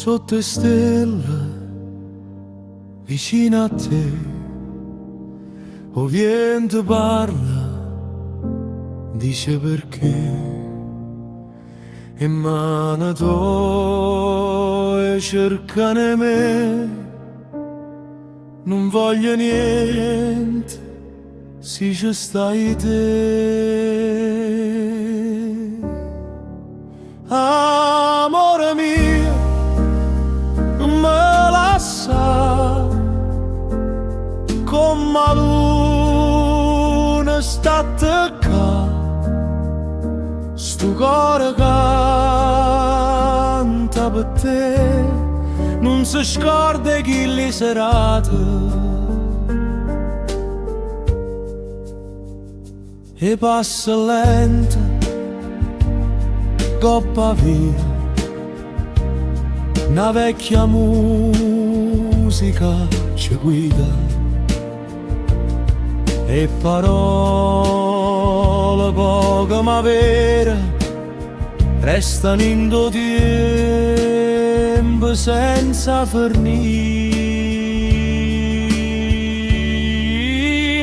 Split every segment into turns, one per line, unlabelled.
sotto stelle vicino a te, o vento parla, dice perché, e mano tua cercane me, non voglio niente, se ci stai te. Amore mio, non me lascia, come la luna sta attaccata, sto cuore canta per te, non si scorda chi le serate. E passa lenta, coppa via, una vecchia musica ci guida, e parole poche ma vere restano in do tempo senza fornire.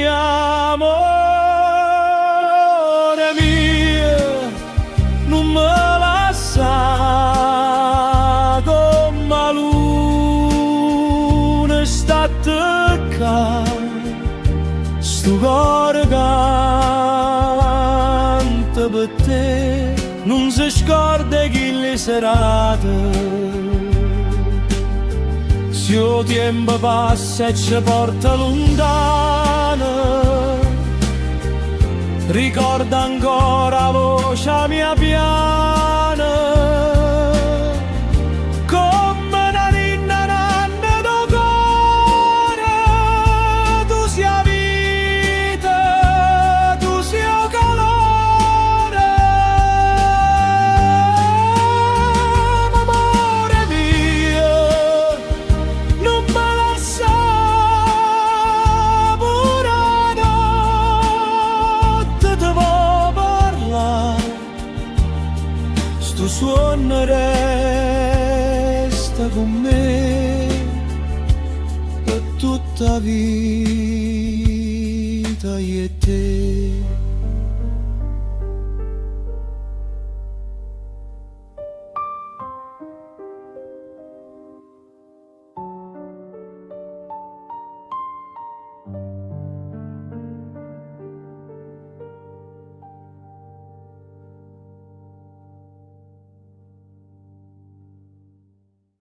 Amore mio, non me lascia, come la luna sta attaccata, sto cuore canta per te, non si scorda chi le serate. Se il tempo passa e ci porta lontano, ricorda ancora la voce mia piana, come una ninna nanna do cuore. Tu sia vita, tu sia calore. Amore mio, non me lascia pure notte, te vo parlare, sto suono resta con me per tutta vita io e te.